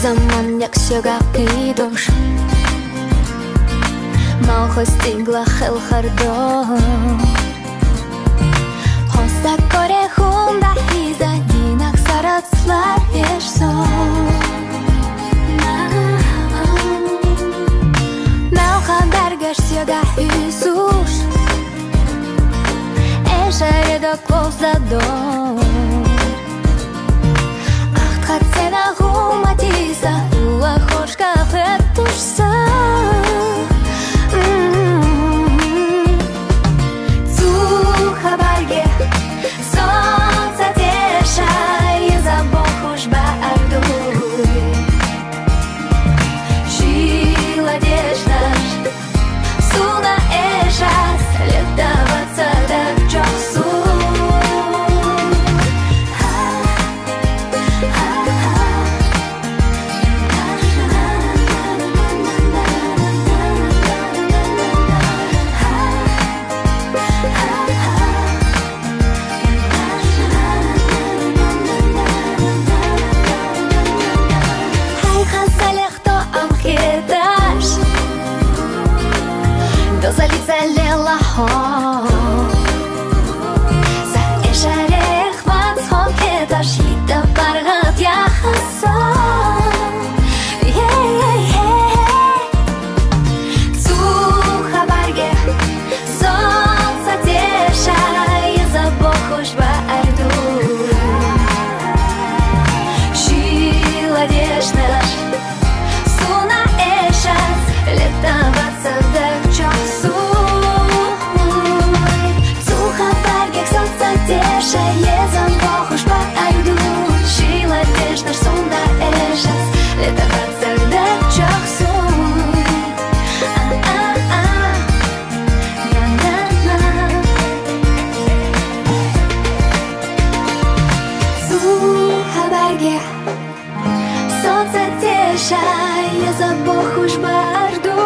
Zaman, якщо підеш, мого стігла хел хардо Хоста коре хунда хіза дінах сарат славєш сон Мелха бергеш сьога хюсуш Ешере до клозадор Хацена гуматиза, уа хошка хетушса Цуха барге, солнце теша, и за бохуш бардуй Шила деждаш, суна эшас, летаваться так часу Залиться лела хо За эшарех ван хон кеташ Лита паргат яхаса Цуха барге солнца теша И за бохуш барду Шила дежнаш Суна эшас Летаваться так часу Цуха баргек солнца теша Езам бохуш барду Шила дежнаш суна эшас Летаваться так часу Цуха баргек солнце теша Езам бохуш барду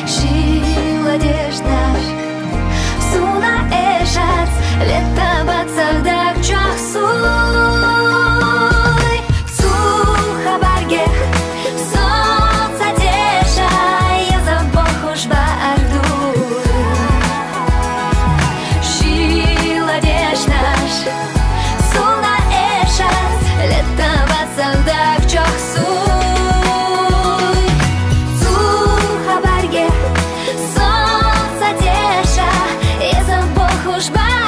Шила дежнаш суна эшас Летаваться так часу Цуха баргек солнца теша Езам бохуш барду Шила дежнаш суна эшас Летаваться так часу Цуха баргек солнца теша Езам бохуш барду